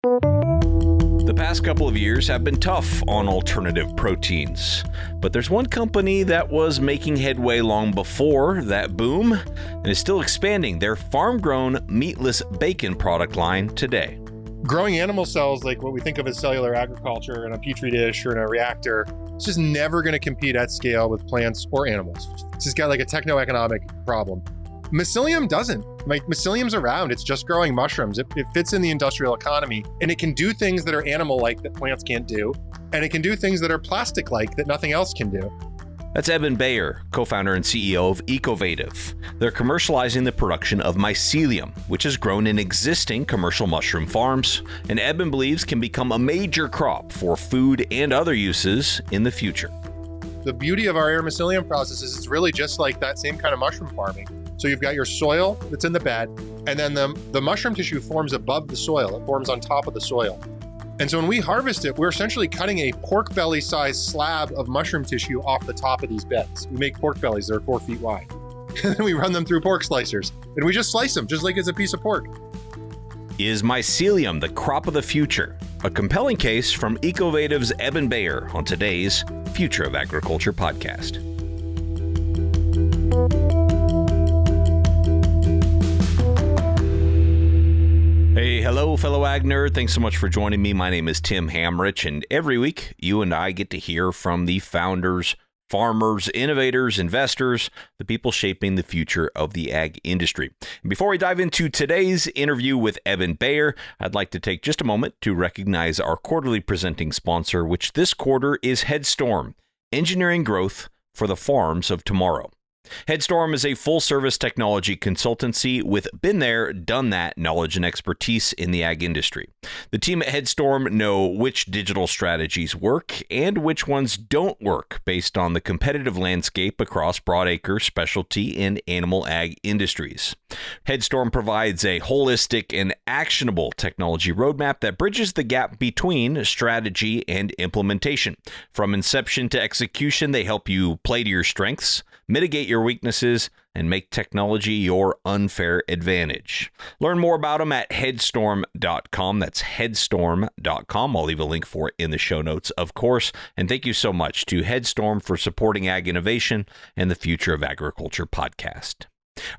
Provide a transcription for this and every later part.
The past couple of years have been tough on alternative proteins, but there's one company that was making headway long before that boom and is still expanding their farm-grown meatless bacon product line today. Growing animal cells, like what we think of as cellular agriculture in a petri dish or in a reactor, it's just never going to compete at scale with plants or animals. It's just got like a techno-economic problem. Mycelium doesn't. Like, mycelium's around. It's just growing mushrooms. It fits in the industrial economy, and it can do things that are animal-like that plants can't do, and it can do things that are plastic-like that nothing else can do. That's Eben Bayer, co-founder and CEO of Ecovative. They're commercializing the production of Mycelium, which is grown in existing commercial mushroom farms, and Eben believes can become a major crop for food and other uses in the future. The beauty of our air mycelium process is it's really just like that same kind of mushroom farming. So you've got your soil that's in the bed, and then the mushroom tissue forms above the soil. It forms on top of the soil. And so when we harvest it, we're essentially cutting a pork belly sized slab of mushroom tissue off the top of these beds. We make pork bellies that are 4 feet wide. And then we run them through pork slicers, and we just slice them just like it's a piece of pork. Is Mycelium the crop of the future? A compelling case from Ecovative's Eben Bayer on today's Future of Agriculture podcast. Hey, hello, fellow ag nerd. Thanks so much for joining me. My name is Tim Hamrich, and every week you and I get to hear from the founders, farmers, innovators, investors, the people shaping the future of the ag industry. And before we dive into today's interview with Eben Bayer, I'd like to take just a moment to recognize our quarterly presenting sponsor, which this quarter is Headstorm, engineering growth for the farms of tomorrow. Headstorm is a full-service technology consultancy with been there, done that knowledge and expertise in the ag industry. The team at Headstorm know which digital strategies work and which ones don't work based on the competitive landscape across broadacre, specialty, and animal ag industries. Headstorm provides a holistic and actionable technology roadmap that bridges the gap between strategy and implementation. From inception to execution, they help you play to your strengths, mitigate your weaknesses, and make technology your unfair advantage. Learn more about them at headstorm.com. That's headstorm.com. I'll leave a link for it in the show notes, of course. And thank you so much to Headstorm for supporting ag innovation and the Future of Agriculture podcast.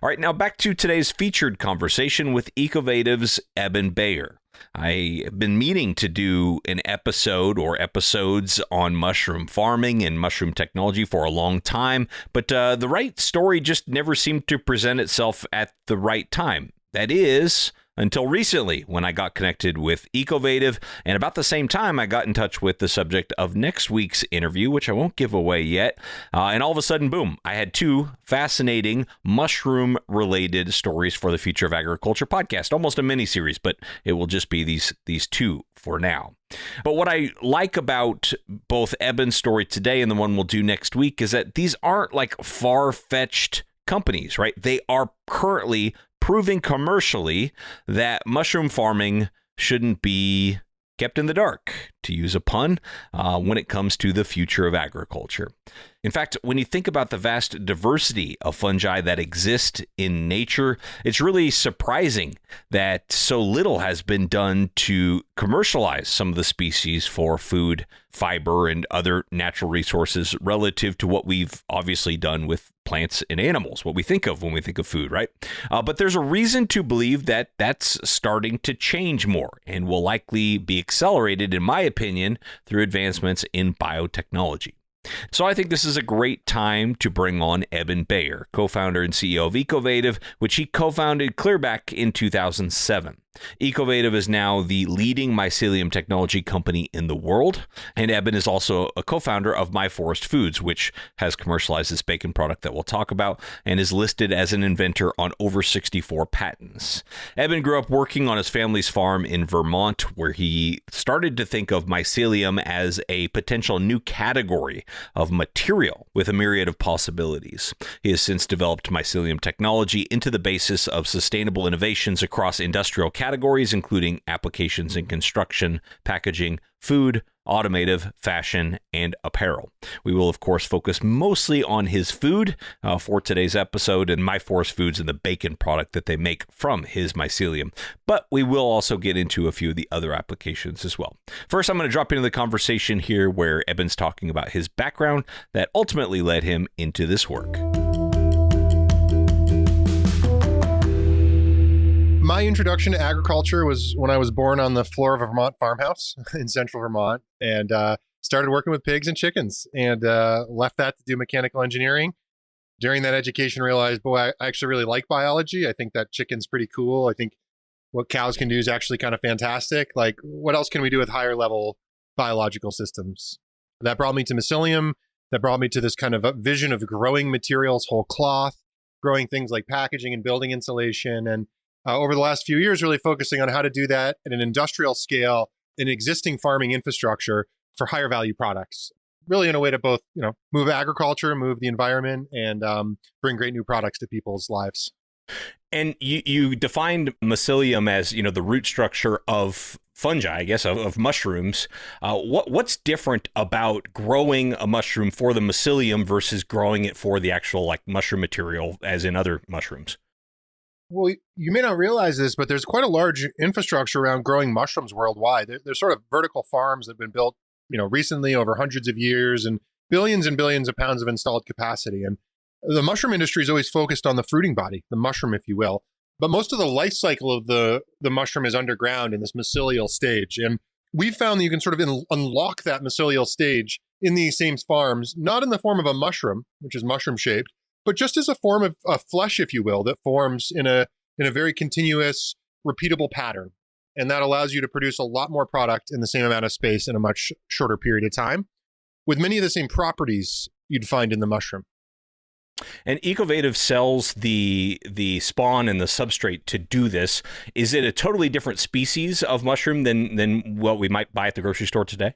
All right, now back to today's featured conversation with Ecovative's Eben Bayer. I have been meaning to do an episode or episodes on mushroom farming and mushroom technology for a long time, but the right story just never seemed to present itself at the right time. That is, until recently, when I got connected with Ecovative, and about the same time, I got in touch with the subject of next week's interview, which I won't give away yet. And all of a sudden, boom, I had two fascinating mushroom-related stories for the Future of Agriculture podcast. Almost a mini-series, but it will just be these two for now. But what I like about both Eben's story today and the one we'll do next week is that these aren't like far-fetched companies, right? They are currently proving commercially that mushroom farming shouldn't be kept in the dark, to use a pun, when it comes to the future of agriculture. In fact, when you think about the vast diversity of fungi that exist in nature, it's really surprising that so little has been done to commercialize some of the species for food, fiber, and other natural resources relative to what we've obviously done with plants and animals, what we think of when we think of food, right? But there's a reason to believe that that's starting to change more and will likely be accelerated, in my opinion, through advancements in biotechnology. So I think this is a great time to bring on Eben Bayer, co-founder and CEO of Ecovative, which he co-founded clear back in 2007. Ecovative is now the leading mycelium technology company in the world, and Eben is also a co-founder of My Forest Foods, which has commercialized this bacon product that we'll talk about and is listed as an inventor on over 64 patents. Eben grew up working on his family's farm in Vermont, where he started to think of mycelium as a potential new category of material with a myriad of possibilities. He has since developed mycelium technology into the basis of sustainable innovations across industrial categories, including applications in construction, packaging, food, automotive, fashion, and apparel. We will, of course, focus mostly on his food for today's episode and MyForest Foods and the bacon product that they make from his mycelium. But we will also get into a few of the other applications as well. First, I'm going to drop into the conversation here where Eben's talking about his background that ultimately led him into this work. My introduction to agriculture was when I was born on the floor of a Vermont farmhouse in central Vermont and started working with pigs and chickens and left that to do mechanical engineering. During that education, realized, boy, I actually really like biology. I think that chicken's pretty cool. I think what cows can do is actually kind of fantastic. Like, what else can we do with higher level biological systems? That brought me to Mycelium. That brought me to this kind of vision of growing materials, whole cloth, growing things like packaging and building insulation. And over the last few years, really focusing on how to do that at an industrial scale in existing farming infrastructure for higher value products. Really in a way to both, move agriculture, move the environment, and bring great new products to people's lives. And you defined mycelium as, the root structure of fungi, I guess, of mushrooms. What's different about growing a mushroom for the mycelium versus growing it for the actual mushroom material, as in other mushrooms? Well, you may not realize this, but there's quite a large infrastructure around growing mushrooms worldwide. There's sort of vertical farms that have been built, recently over hundreds of years and billions of pounds of installed capacity. And the mushroom industry is always focused on the fruiting body, the mushroom, if you will. But most of the life cycle of the mushroom is underground in this mycelial stage. And we've found that you can sort of unlock that mycelial stage in these same farms, not in the form of a mushroom, which is mushroom shaped, but just as a form of flesh, if you will, that forms in a very continuous, repeatable pattern. And that allows you to produce a lot more product in the same amount of space in a much shorter period of time, with many of the same properties you'd find in the mushroom. And Ecovative sells the spawn and the substrate to do this. Is it a totally different species of mushroom than what we might buy at the grocery store today?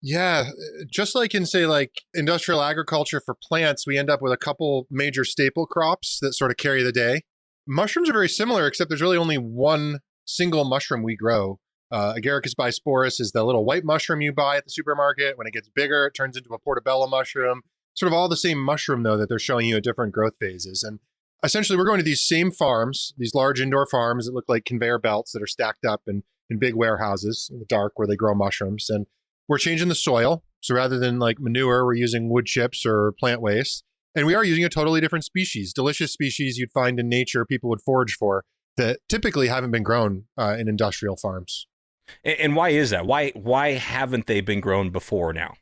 Yeah, just like in, say, industrial agriculture for plants, we end up with a couple major staple crops that sort of carry the day. Mushrooms are very similar, except there's really only one single mushroom we grow. Agaricus bisporus is the little white mushroom you buy at the supermarket. When it gets bigger, it turns into a portobello mushroom. Sort of all the same mushroom, though, that they're showing you at different growth phases. And essentially, we're going to these same farms, these large indoor farms that look like conveyor belts that are stacked up in big warehouses in the dark where they grow mushrooms. And we're changing the soil. So rather than manure, we're using wood chips or plant waste. And we are using a totally different species, delicious species you'd find in nature, people would forage for, that typically haven't been grown in industrial farms. And why is that? Why haven't they been grown before now?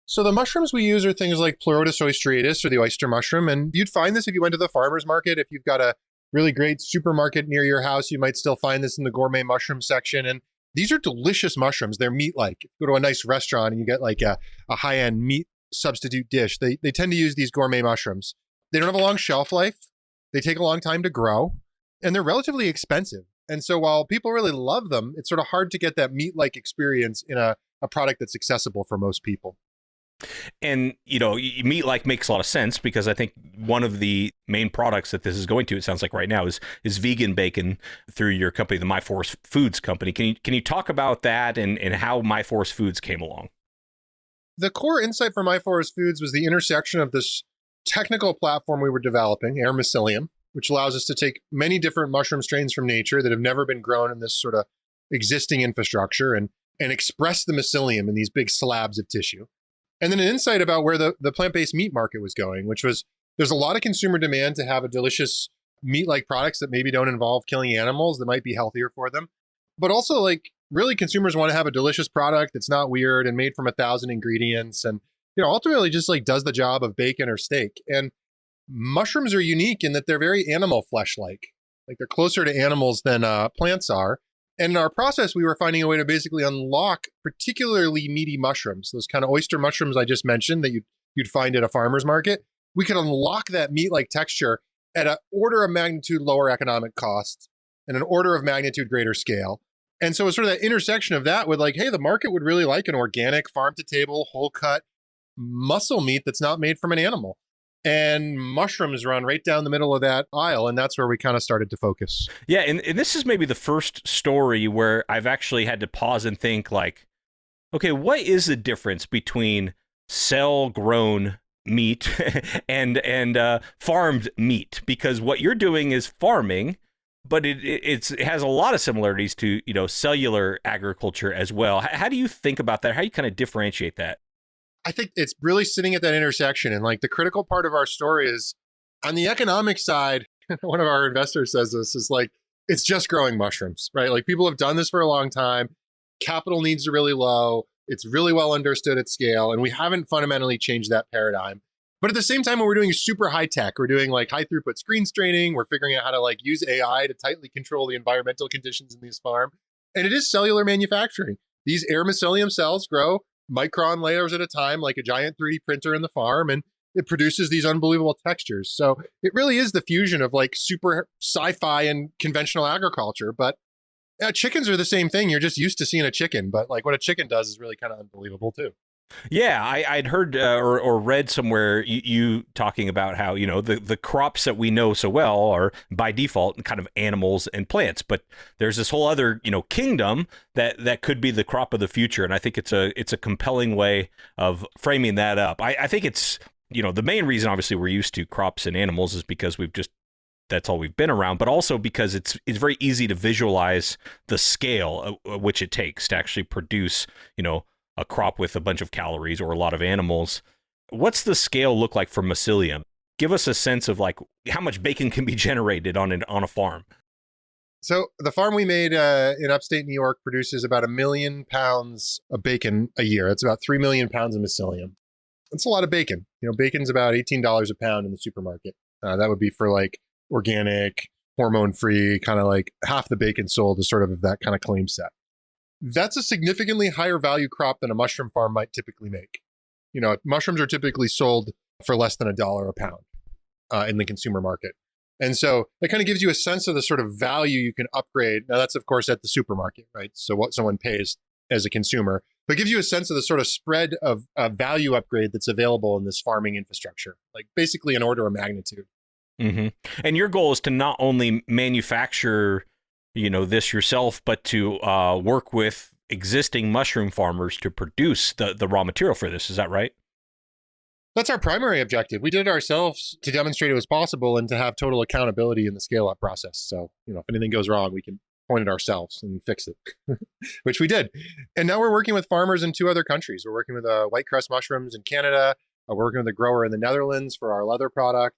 So the mushrooms we use are things like Pleurotus oestriatus or the oyster mushroom. And you'd find this if you went to the farmer's market. If you've got a really great supermarket near your house, you might still find this in the gourmet mushroom section. And these are delicious mushrooms. They're meat-like. If you go to a nice restaurant and you get a high-end meat substitute dish, they tend to use these gourmet mushrooms. They don't have a long shelf life. They take a long time to grow, and they're relatively expensive. And so while people really love them, it's sort of hard to get that meat-like experience in a product that's accessible for most people. And, meat-like makes a lot of sense because I think one of the main products that this is going to, it sounds like right now, is vegan bacon through your company, the MyForest Foods company. Can you talk about that and how MyForest Foods came along? The core insight for MyForest Foods was the intersection of this technical platform we were developing, Mycelium, which allows us to take many different mushroom strains from nature that have never been grown in this sort of existing infrastructure and express the mycelium in these big slabs of tissue. And then an insight about where the plant-based meat market was going, which was there's a lot of consumer demand to have a delicious meat-like products that maybe don't involve killing animals that might be healthier for them. But also, really consumers want to have a delicious product that's not weird and made from 1,000 ingredients and, ultimately just does the job of bacon or steak. And mushrooms are unique in that they're very animal flesh-like. They're closer to animals than plants are. And in our process, we were finding a way to basically unlock particularly meaty mushrooms, those kind of oyster mushrooms I just mentioned that you'd find at a farmer's market. We could unlock that meat-like texture at an order of magnitude lower economic cost and an order of magnitude greater scale. And so it's sort of that intersection of that with hey, the market would really like an organic, farm-to-table, whole-cut muscle meat that's not made from an animal. and mushrooms run right down the middle of that aisle. And that's where we kind of started to focus. Yeah, and this is maybe the first story where I've actually had to pause and think like, okay, what is the difference between cell-grown meat and farmed meat? Because what you're doing is farming, but it has a lot of similarities to, cellular agriculture as well. How do you think about that? How do you kind of differentiate that? I think it's really sitting at that intersection. And like the critical part of our story is on the economic side, one of our investors says this is like, it's just growing mushrooms, right? Like people have done this for a long time. Capital needs are really low. It's really well understood at scale. And we haven't fundamentally changed that paradigm. But at the same time, what we're doing is super high tech. We're doing like high throughput screen straining. We're figuring out how to like use AI to tightly control the environmental conditions in these farms. And it is cellular manufacturing. These air mycelium cells grow micron layers at a time, like a giant 3D printer in the farm, and it produces these unbelievable textures. So it really is the fusion of like super sci-fi and conventional agriculture. But chickens are the same thing. You're just used to seeing a chicken, but like what a chicken does is really kind of unbelievable too. Yeah, I'd heard or read somewhere you talking about how, the crops that we know so well are by default kind of animals and plants. But there's this whole other, kingdom that could be the crop of the future. And I think it's a compelling way of framing that up. I think it's, the main reason, obviously, we're used to crops and animals is because that's all we've been around, but also because it's very easy to visualize the scale which it takes to actually produce, a crop with a bunch of calories or a lot of animals. What's the scale look like for Mycelium? Give us a sense of like how much bacon can be generated on a farm. So the farm we made in upstate New York produces about 1 million pounds of bacon a year. It's about 3 million pounds of Mycelium. That's a lot of bacon. Bacon's about $18 a pound in the supermarket. That would be for like organic, hormone-free, kind of like half the bacon sold is sort of that kind of claim set. That's a significantly higher value crop than a mushroom farm might typically make. Mushrooms are typically sold for less than $1 a pound in the consumer market. And so that kind of gives you a sense of the sort of value you can upgrade. Now that's of course at the supermarket, right? So what someone pays as a consumer, but gives you a sense of the sort of spread of value upgrade that's available in this farming infrastructure, like basically an order of magnitude. Mm-hmm. And your goal is to not only manufacture this yourself, but to work with existing mushroom farmers to produce the raw material for this. Is that right? That's our primary objective. We did it ourselves to demonstrate it was possible and to have total accountability in the scale-up process. So, if anything goes wrong, we can point it ourselves and fix it, which we did. And now we're working with farmers in 2 other countries. We're working with white crust mushrooms in Canada. We're working with a grower in the Netherlands for our leather product.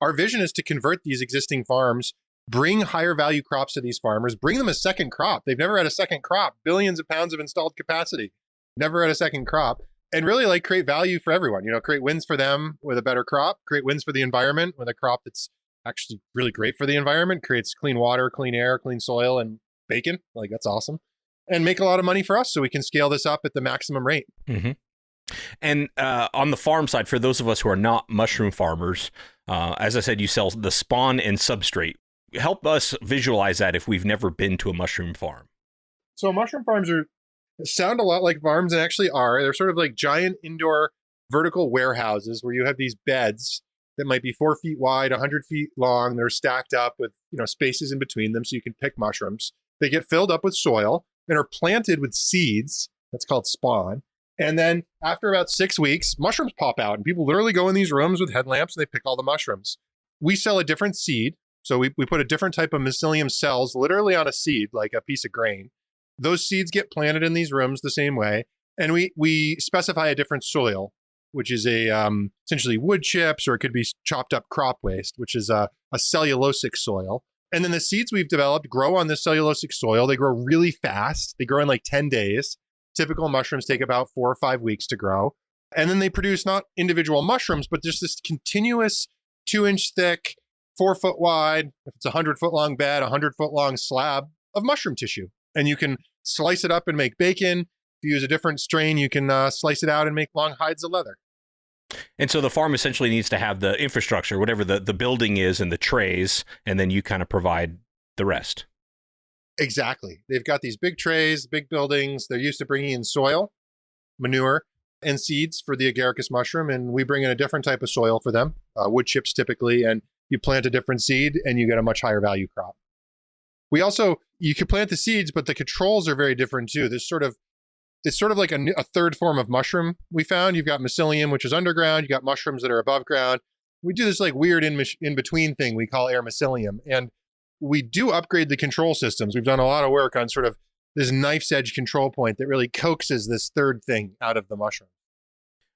Our vision is to convert these existing farms, bring higher value crops to these farmers, bring them a second crop. They've never had a second crop, billions of pounds of installed capacity, never had a second crop, and really like create value for everyone, create wins for them with a better crop, create wins for the environment with a crop that's actually really great for the environment, creates clean water, clean air, clean soil, and bacon. Like that's awesome. And make a lot of money for us so we can scale this up at the maximum rate. Mm-hmm. And on the farm side, for those of us who are not mushroom farmers, as I said, you sell the spawn and substrate. Help us visualize that if we've never been to a mushroom farm. So mushroom farms sound a lot like farms and actually are. They're sort of like giant indoor vertical warehouses where you have these beds that might be 4 feet wide, 100 feet long. They're stacked up with spaces in between them so you can pick mushrooms. They get filled up with soil and are planted with seeds. That's called spawn. And then after about 6 weeks, mushrooms pop out and people literally go in these rooms with headlamps and they pick all the mushrooms. We sell a different seed. So we put a different type of Mycelium cells literally on a seed, like a piece of grain. Those seeds get planted in these rooms the same way. And we specify a different soil, which is essentially wood chips, or it could be chopped up crop waste, which is a cellulosic soil. And then the seeds we've developed grow on this cellulosic soil. They grow really fast. They grow in like 10 days. Typical mushrooms take about 4 or 5 weeks to grow. And then they produce not individual mushrooms, but just this continuous 2-inch thick, 4 foot wide, if it's a 100-foot long bed, 100-foot long slab of mushroom tissue. And you can slice it up and make bacon. If you use a different strain, you can slice it out and make long hides of leather. And so the farm essentially needs to have the infrastructure, whatever the building is and the trays, and then you kind of provide the rest. Exactly. They've got these big trays, big buildings. They're used to bringing in soil, manure, and seeds for the agaricus mushroom. And we bring in a different type of soil for them, wood chips typically, and you plant a different seed and you get a much higher value crop. We also, you can plant the seeds, but the controls are very different too. It's sort of like a third form of mushroom we found. You've got Mycelium, which is underground. You got mushrooms that are above ground. We do this like weird in between thing we call air mycelium. And we do upgrade the control systems. We've done a lot of work on sort of this knife's edge control point that really coaxes this third thing out of the mushroom.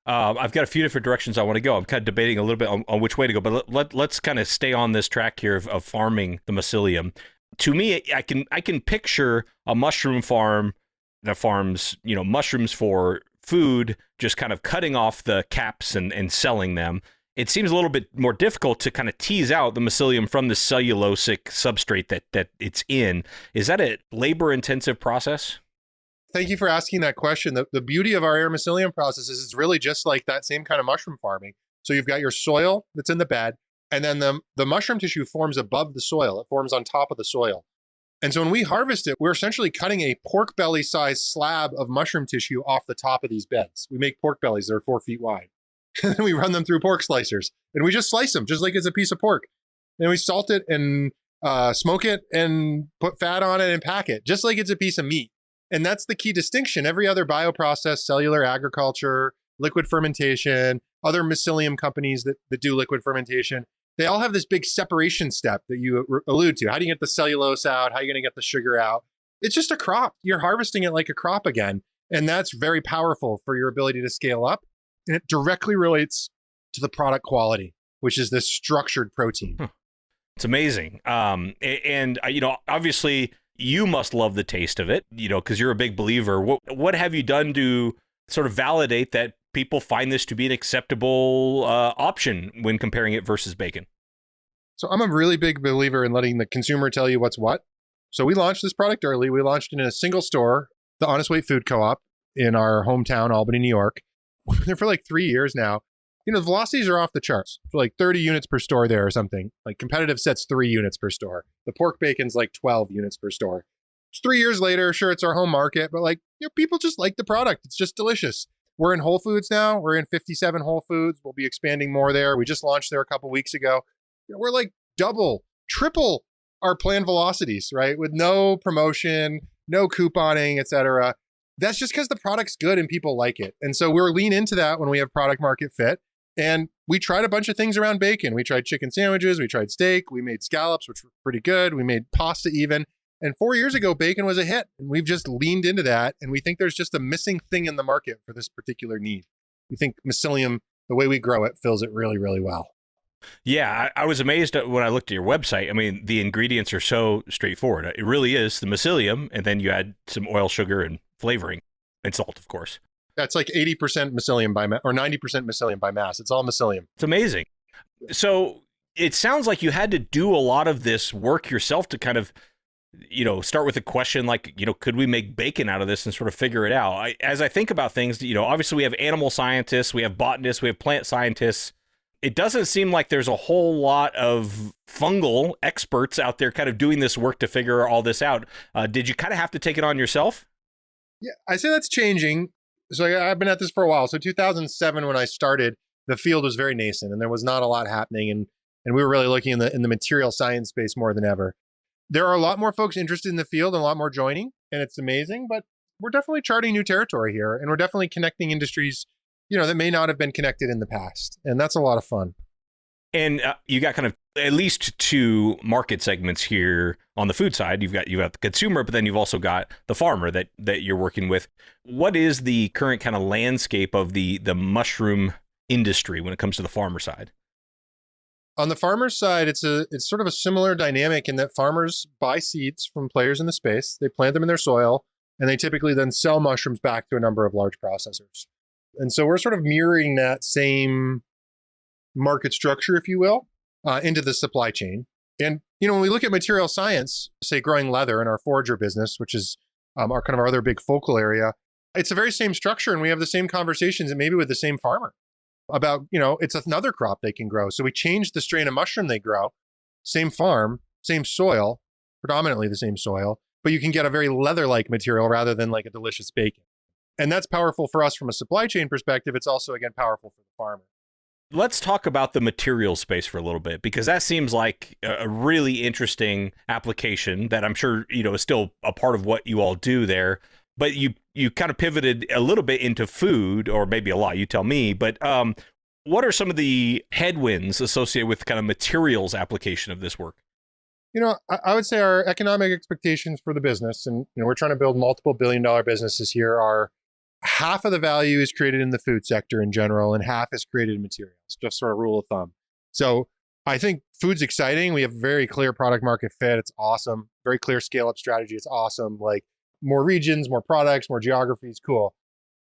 I've got a few different directions I want to go. I'm kind of debating a little bit on which way to go, but let's kind of stay on this track here of farming the mycelium. To me, I can picture a mushroom farm that farms, mushrooms for food, just kind of cutting off the caps and selling them. It seems a little bit more difficult to kind of tease out the mycelium from the cellulosic substrate that it's in. Is that a labor-intensive process? Thank you for asking that question. The beauty of our air mycelium process is it's really just like that same kind of mushroom farming. So you've got your soil that's in the bed, and then the mushroom tissue forms above the soil. It forms on top of the soil. And so when we harvest it, we're essentially cutting a pork belly sized slab of mushroom tissue off the top of these beds. We make pork bellies that are 4 feet wide. And we run them through pork slicers, and we just slice them just like it's a piece of pork. And we salt it and smoke it and put fat on it and pack it just like it's a piece of meat. And that's the key distinction. Every other bioprocess, cellular agriculture, liquid fermentation, other mycelium companies that do liquid fermentation, they all have this big separation step that you allude to. How do you get the cellulose out? How are you going to get the sugar out? It's just a crop. You're harvesting it like a crop again. And that's very powerful for your ability to scale up. And it directly relates to the product quality, which is this structured protein. It's amazing. And obviously you must love the taste of it, because you're a big believer. What have you done to sort of validate that people find this to be an acceptable option when comparing it versus bacon? So I'm a really big believer in letting the consumer tell you what's what. So we launched this product early. We launched it in a single store, the Honest Weight Food Co-op in our hometown, Albany, New York. We've been there for like 3 years now. The velocities are off the charts. So like 30 units per store there or something. Like competitive sets 3 units per store. The pork bacon's like 12 units per store. It's 3 years later. Sure, it's our home market, but people just like the product. It's just delicious. We're in Whole Foods now. We're in 57 Whole Foods. We'll be expanding more there. We just launched there a couple weeks ago. We're like double, triple our planned velocities, right? With no promotion, no couponing, et cetera. That's just because the product's good and people like it. And so we're lean into that when we have product market fit. And we tried a bunch of things around bacon. We tried chicken sandwiches. We tried steak. We made scallops, which were pretty good. We made pasta even. And 4 years ago, bacon was a hit. And we've just leaned into that. And we think there's just a missing thing in the market for this particular need. We think mycelium, the way we grow it, fills it really, really well. Yeah, I was amazed when I looked at your website. I mean, the ingredients are so straightforward. It really is the mycelium, and then you add some oil, sugar, and flavoring, and salt, of course. That's like 80% mycelium by or 90% mycelium by mass. It's all mycelium. It's amazing. So it sounds like you had to do a lot of this work yourself to kind of, start with a question like, could we make bacon out of this and sort of figure it out? As I think about things, obviously we have animal scientists, we have botanists, we have plant scientists. It doesn't seem like there's a whole lot of fungal experts out there kind of doing this work to figure all this out. Did you kind of have to take it on yourself? Yeah, I say that's changing. So I've been at this for a while. So 2007, when I started, the field was very nascent and there was not a lot happening. And we were really looking in the material science space more than ever. There are a lot more folks interested in the field and a lot more joining, and it's amazing, but we're definitely charting new territory here. And we're definitely connecting industries that may not have been connected in the past. And that's a lot of fun. And you got kind of at least 2 market segments here on the food side. You've got the consumer, but then you've also got the farmer that you're working with. What is the current kind of landscape of the mushroom industry when it comes to the farmer side? On the farmer side, it's sort of a similar dynamic in that farmers buy seeds from players in the space. They plant them in their soil, and they typically then sell mushrooms back to a number of large processors. And so we're sort of mirroring that same market structure, if you will, into the supply chain. And, when we look at material science, say growing leather in our forager business, which is our kind of our other big focal area, it's the very same structure. And we have the same conversations and maybe with the same farmer about, it's another crop they can grow. So we change the strain of mushroom they grow, same farm, same soil, predominantly the same soil, but you can get a very leather-like material rather than like a delicious bacon. And that's powerful for us from a supply chain perspective. It's also, again, powerful for the farmer. Let's talk about the material space for a little bit, because that seems like a really interesting application that I'm sure, is still a part of what you all do there. But you kind of pivoted a little bit into food, or maybe a lot, you tell me. But what are some of the headwinds associated with kind of materials application of this work? I would say our economic expectations for the business, and we're trying to build multiple billion-dollar businesses here, are half of the value is created in the food sector in general, and half is created in materials, just sort of rule of thumb. So I think food's exciting. We have very clear product market fit. It's awesome. Very clear scale up strategy. It's awesome. Like more regions, more products, more geographies. Cool.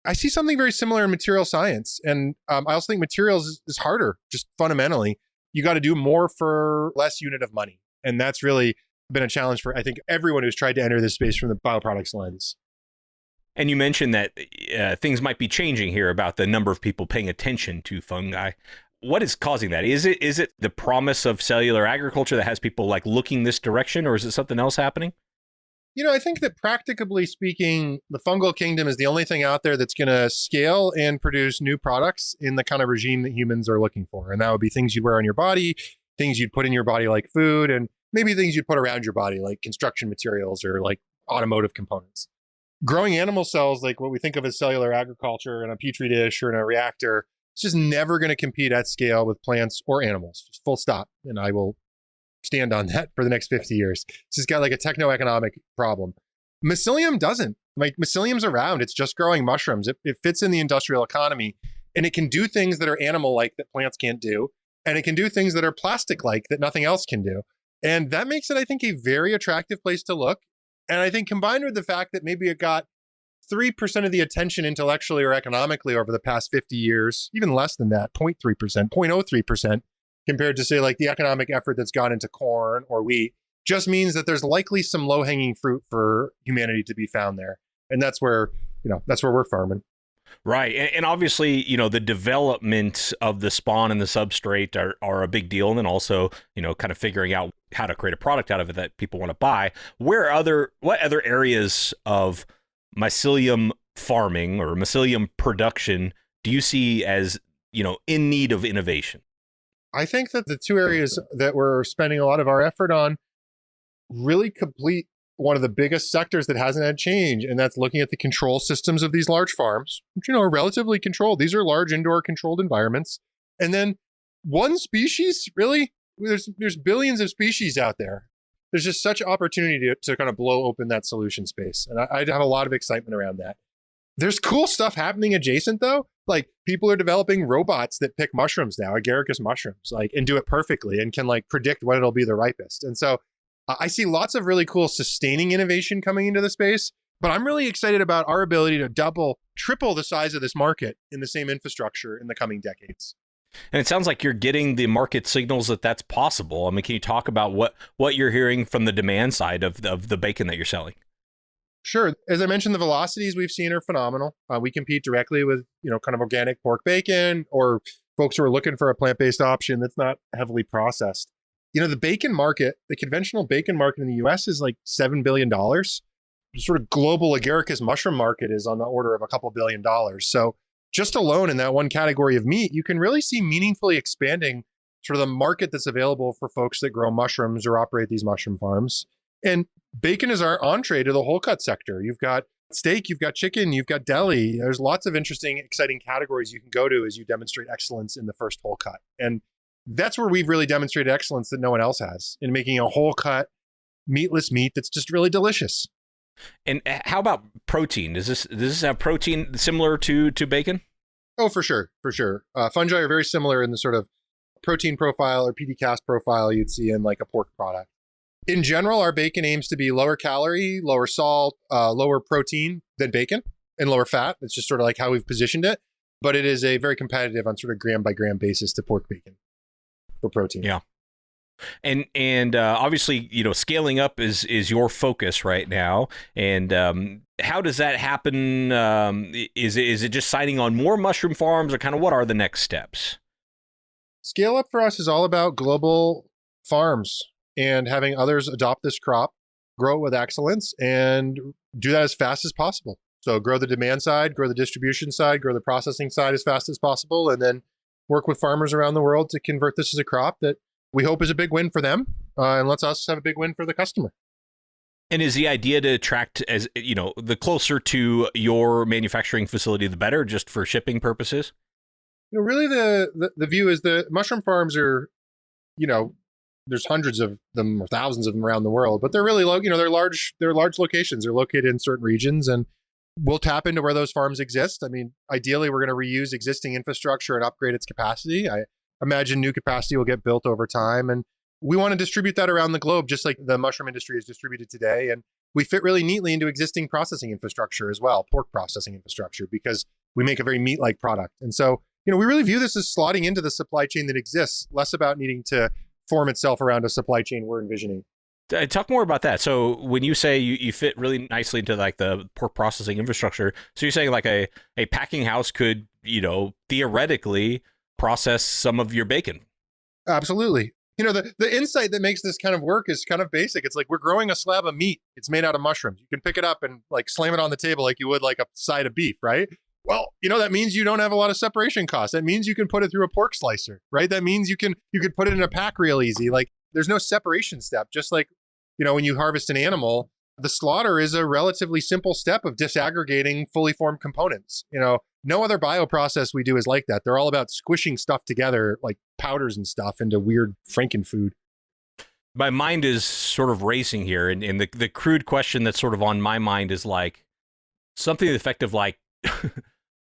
I see something very similar in material science. And I also think materials is harder, just fundamentally. You got to do more for less unit of money. And that's really been a challenge for, I think, everyone who's tried to enter this space from the bioproducts lens. And you mentioned that things might be changing here about the number of people paying attention to fungi. What is causing that? Is it the promise of cellular agriculture that has people like looking this direction, or is it something else happening? I think that practically speaking, the fungal kingdom is the only thing out there that's going to scale and produce new products in the kind of regime that humans are looking for. And that would be things you'd wear on your body, things you'd put in your body like food, and maybe things you'd put around your body like construction materials or like automotive components. Growing animal cells, like what we think of as cellular agriculture in a petri dish or in a reactor, it's just never going to compete at scale with plants or animals, just full stop. And I will stand on that for the next 50 years. It's just got like a techno-economic problem. Mycelium doesn't. Like mycelium's around. It's just growing mushrooms. It fits in the industrial economy, and it can do things that are animal-like that plants can't do. And it can do things that are plastic-like that nothing else can do. And that makes it, I think, a very attractive place to look. And I think combined with the fact that maybe it got 3% of the attention intellectually or economically over the past 50 years, even less than that, 0.3%, 0.03%, compared to say like the economic effort that's gone into corn or wheat, just means that there's likely some low-hanging fruit for humanity to be found there. And that's where we're farming. Right. And obviously, the development of the spawn and the substrate are a big deal. And then also, kind of figuring out how to create a product out of it that people want to buy. What other areas of mycelium farming or mycelium production do you see as, in need of innovation? I think that the two areas that we're spending a lot of our effort on really complete one of the biggest sectors that hasn't had change, and that's looking at the control systems of these large farms, which, are relatively controlled. These are large indoor controlled environments. And then one species, really, there's billions of species out there. There's just such opportunity to kind of blow open that solution space. And I have a lot of excitement around that. There's cool stuff happening adjacent though. Like people are developing robots that pick mushrooms now, agaricus mushrooms, and do it perfectly and can predict when it'll be the ripest. And so I see lots of really cool sustaining innovation coming into the space, but I'm really excited about our ability to double, triple the size of this market in the same infrastructure in the coming decades. And it sounds like you're getting the market signals that that's possible. I mean, can you talk about what you're hearing from the demand side of the bacon that you're selling? Sure. As I mentioned, the velocities we've seen are phenomenal. We compete directly with, kind of organic pork bacon or folks who are looking for a plant-based option that's not heavily processed. The bacon market, the conventional bacon market in the US is like $7 billion. The sort of global agaricus mushroom market is on the order of a couple $1 billion. So just alone in that one category of meat, you can really see meaningfully expanding sort of the market that's available for folks that grow mushrooms or operate these mushroom farms. And bacon is our entree to the whole cut sector. You've got steak, you've got chicken, you've got deli. There's lots of interesting, exciting categories you can go to as you demonstrate excellence in the first whole cut. And that's where we've really demonstrated excellence that no one else has in making a whole cut meatless meat that's just really delicious. And how about protein? Does this have protein similar to bacon? Oh, for sure. For sure. Fungi are very similar in the sort of protein profile or PDCAS profile you'd see in like a pork product. In general, our bacon aims to be lower calorie, lower salt, lower protein than bacon, and lower fat. It's just sort of like how we've positioned it. But it is a very competitive on sort of gram by gram basis to pork bacon for protein. Yeah. And obviously, scaling up is your focus right now. And how does that happen? Is it just signing on more mushroom farms, or kind of what are the next steps? Scale up for us is all about global farms and having others adopt this crop, grow it with excellence, and do that as fast as possible. So grow the demand side, grow the distribution side, grow the processing side as fast as possible, and then work with farmers around the world to convert this as a crop that we hope is a big win for them, and lets us have a big win for the customer. And is the idea to attract, as you know, the closer to your manufacturing facility, the better, just for shipping purposes? Really, the view is the mushroom farms are, there's hundreds of them or thousands of them around the world, but they're really low. They're large. They're large locations. They're located in certain regions, and we'll tap into where those farms exist. I mean, ideally, we're going to reuse existing infrastructure and upgrade its capacity. I imagine new capacity will get built over time, and we want to distribute that around the globe, just like the mushroom industry is distributed today. And we fit really neatly into existing processing infrastructure as well, pork processing infrastructure, because we make a very meat-like product. And so, we really view this as slotting into the supply chain that exists, less about needing to form itself around a supply chain we're envisioning. Talk more about that. So when you say you fit really nicely into like the pork processing infrastructure, so you're saying like a packing house could, theoretically process some of your bacon. Absolutely. The insight that makes this kind of work is kind of basic. It's like we're growing a slab of meat. It's made out of mushrooms. You can pick it up and like slam it on the table like you would like a side of beef, right? Well, that means you don't have a lot of separation costs. That means you can put it through a pork slicer, right? That means you could put it in a pack real easy. Like there's no separation step. Just like, when you harvest an animal, the slaughter is a relatively simple step of disaggregating fully formed components. No other bioprocess we do is like that. They're all about squishing stuff together, like powders and stuff, into weird Frankenfood. My mind is sort of racing here. And the crude question that's sort of on my mind is like something effective like,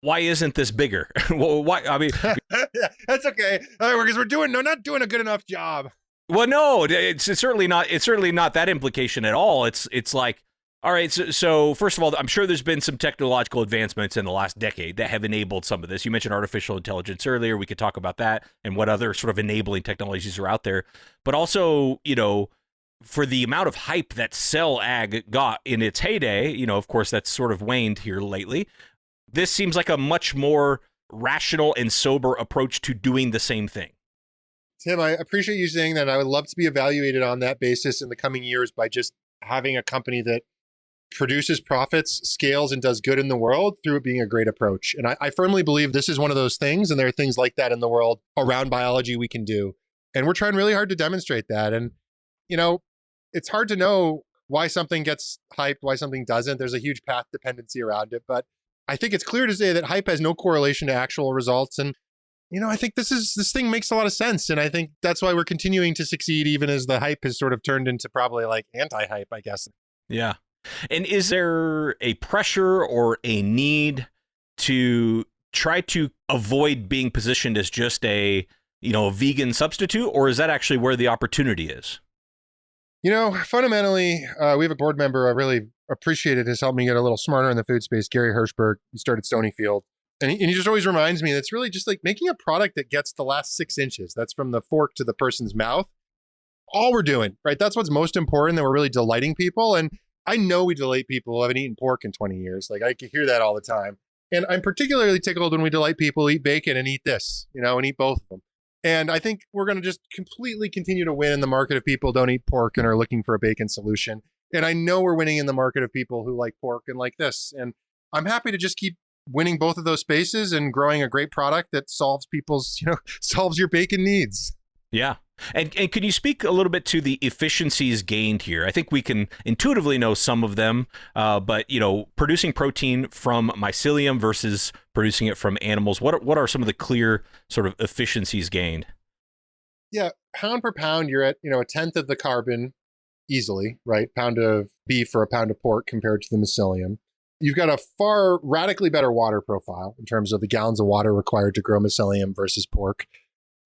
why isn't this bigger? Well, why? I mean, yeah, that's okay. Because we're not doing a good enough job. Well, no, it's certainly not. It's certainly not that implication at all. It's like, all right. So first of all, I'm sure there's been some technological advancements in the last decade that have enabled some of this. You mentioned artificial intelligence earlier. We could talk about that and what other sort of enabling technologies are out there. But also, for the amount of hype that cell ag got in its heyday, of course, that's sort of waned here lately. This seems like a much more rational and sober approach to doing the same thing. Tim, I appreciate you saying that. I would love to be evaluated on that basis in the coming years by just having a company that produces profits, scales, and does good in the world through it being a great approach. And I firmly believe this is one of those things, and there are things like that in the world around biology we can do. And we're trying really hard to demonstrate that. And, it's hard to know why something gets hyped, why something doesn't. There's a huge path dependency around it. But I think it's clear to say that hype has no correlation to actual results. And I think this thing makes a lot of sense. And I think that's why we're continuing to succeed, even as the hype has sort of turned into probably like anti-hype, I guess. Yeah. And is there a pressure or a need to try to avoid being positioned as just a vegan substitute, or is that actually where the opportunity is? Fundamentally, we have a board member I really appreciated has helped me get a little smarter in the food space, Gary Hirschberg. He started Stonyfield. And he just always reminds me that it's really just like making a product that gets the last 6 inches. That's from the fork to the person's mouth. All we're doing, right? That's what's most important, that we're really delighting people. And I know we delight people who haven't eaten pork in 20 years. Like I can hear that all the time. And I'm particularly tickled when we delight people who eat bacon and eat this, and eat both of them. And I think we're going to just completely continue to win in the market of people who don't eat pork and are looking for a bacon solution. And I know we're winning in the market of people who like pork and like this. And I'm happy to just keep winning both of those spaces and growing a great product that solves people's, solves your bacon needs. Yeah. And could you speak a little bit to the efficiencies gained here? I think we can intuitively know some of them, but producing protein from mycelium versus producing it from animals, what are some of the clear sort of efficiencies gained? Yeah, pound per pound, you're at a tenth of the carbon easily, right? Pound of beef or a pound of pork compared to the mycelium. You've got a far radically better water profile in terms of the gallons of water required to grow mycelium versus pork.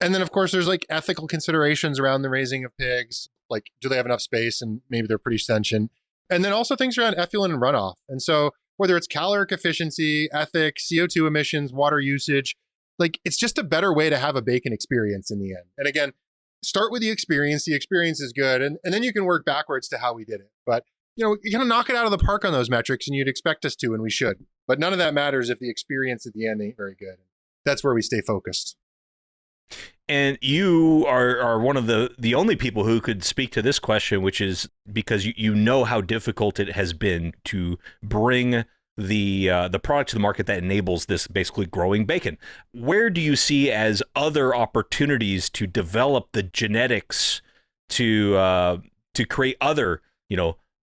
And then, of course, there's like ethical considerations around the raising of pigs. Like, do they have enough space? And maybe they're pretty sentient. And then also things around effluent and runoff. And so whether it's caloric efficiency, ethics, CO2 emissions, water usage, like it's just a better way to have a bacon experience in the end. And again, start with the experience. The experience is good. And then you can work backwards to how we did it. But, you kind of knock it out of the park on those metrics, and you'd expect us to, and we should. But none of that matters if the experience at the end ain't very good. That's where we stay focused. And you are one of the only people who could speak to this question, which is because you know how difficult it has been to bring the product to the market that enables this basically growing bacon. Where do you see as other opportunities to develop the genetics to create other,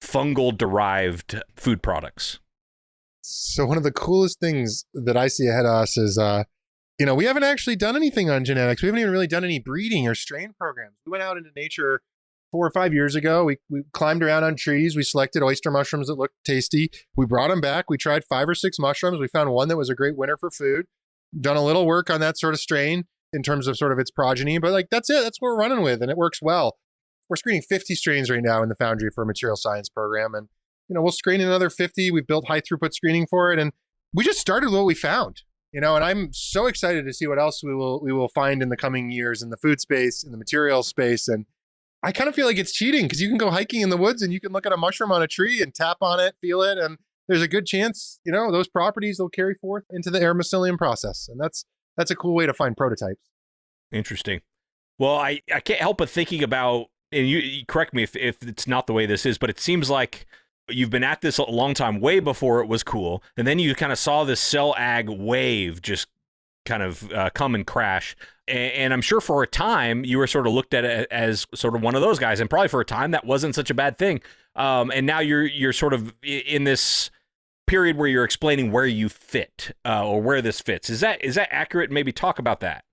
fungal derived food products? So one of the coolest things that I see ahead of us is, we haven't actually done anything on genetics. We haven't even really done any breeding or strain programs. We went out into nature 4 or 5 years ago. We climbed around on trees. We selected oyster mushrooms that looked tasty. We brought them back. We tried 5 or 6 mushrooms. We found one that was a great winner for food. Done a little work on that sort of strain in terms of sort of its progeny, but like, that's it. That's what we're running with, and it works well. We're screening 50 strains right now in the Foundry for a material science program, and we'll screen another 50. We've built high throughput screening for it, and we just started with what we found. And I'm so excited to see what else we will find in the coming years in the food space, in the material space. And I kind of feel like it's cheating, because you can go hiking in the woods and you can look at a mushroom on a tree and tap on it, feel it, and there's a good chance, those properties will carry forth into the air mycelium process. And that's a cool way to find prototypes. Interesting. Well, I can't help but thinking about, and you correct me if it's not the way this is, but it seems like you've been at this a long time, way before it was cool, and then you kind of saw this cell ag wave just kind of come and crash. And I'm sure for a time you were sort of looked at it as sort of one of those guys, and probably for a time that wasn't such a bad thing. And now you're sort of in this period where you're explaining where you fit or where this fits. Is that accurate? Maybe talk about that.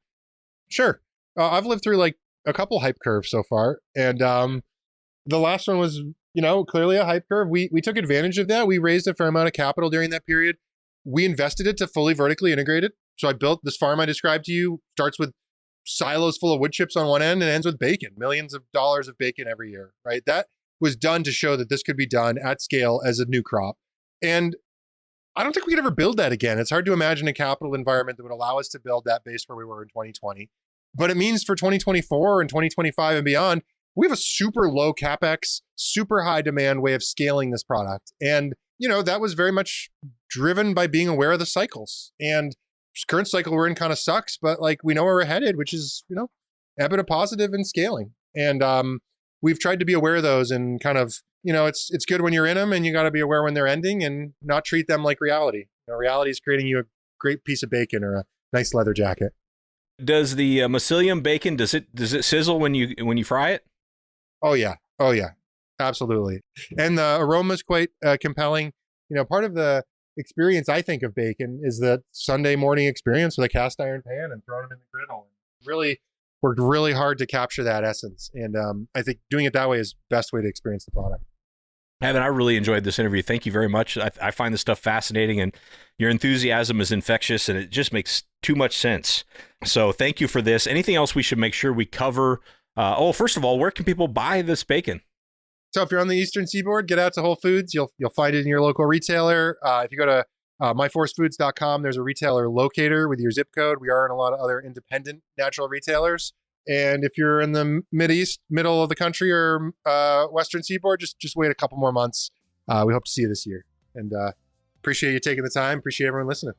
Sure. I've lived through like a couple hype curves so far, and the last one was clearly a hype curve. We took advantage of that. We raised a fair amount of capital during that period. We invested it to fully vertically integrate it. So I built this farm I described to you. Starts with silos full of wood chips on one end and ends with bacon, millions of dollars of bacon every year, right? That was done to show that this could be done at scale as a new crop. And I don't think we could ever build that again. It's hard to imagine a capital environment that would allow us to build that base where we were in 2020. But it means for 2024 and 2025 and beyond, we have a super low CapEx, super high demand way of scaling this product. And, that was very much driven by being aware of the cycles. And this current cycle we're in kind of sucks, but like, we know where we're headed, which is, EBITDA positive and scaling. And we've tried to be aware of those and kind of, it's good when you're in them, and you got to be aware when they're ending and not treat them like reality. Reality is creating you a great piece of bacon or a nice leather jacket. Does the Mycelium bacon, does it sizzle when you fry it? Oh yeah, absolutely. And the aroma is quite compelling. Part of the experience I think of bacon is the Sunday morning experience with a cast iron pan and throwing it in the griddle. Really worked really hard to capture that essence. And I think doing it that way is the best way to experience the product. Evan, I really enjoyed this interview. Thank you very much. I find this stuff fascinating, and your enthusiasm is infectious, and it just makes too much sense. So thank you for this. Anything else we should make sure we cover? First of all, where can people buy this bacon? So if you're on the Eastern Seaboard, get out to Whole Foods. You'll find it in your local retailer. If you go to myforestfoods.com, there's a retailer locator with your zip code. We are in a lot of other independent natural retailers. And if you're in the middle of the country or Western Seaboard, just wait a couple more months. We hope to see you this year. And appreciate you taking the time. Appreciate everyone listening.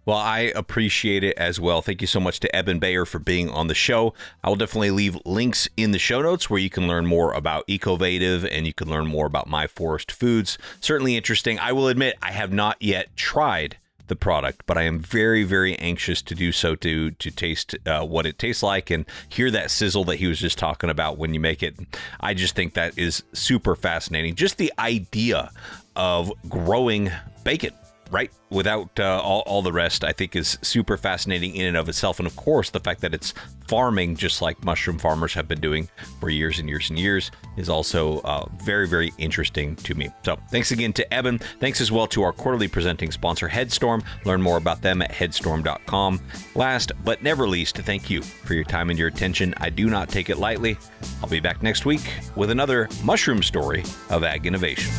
Well, I appreciate it as well. Thank you so much to Eben Bayer for being on the show. I will definitely leave links in the show notes where you can learn more about Ecovative and you can learn more about My Forest Foods. Certainly interesting. I will admit I have not yet tried the product, but I am very, very anxious to do so, to taste what it tastes like and hear that sizzle that he was just talking about when you make it. I just think that is super fascinating. Just the idea of growing bacon, right, without all the rest, I think is super fascinating in and of itself. And of course, the fact that it's farming just like mushroom farmers have been doing for years and years and years is also very, very interesting to me. So thanks again to Eben. Thanks as well to our quarterly presenting sponsor, Headstorm. Learn more about them at headstorm.com. Last but never least, thank you for your time and your attention. I do not take it lightly. I'll be back next week with another mushroom story of ag innovation.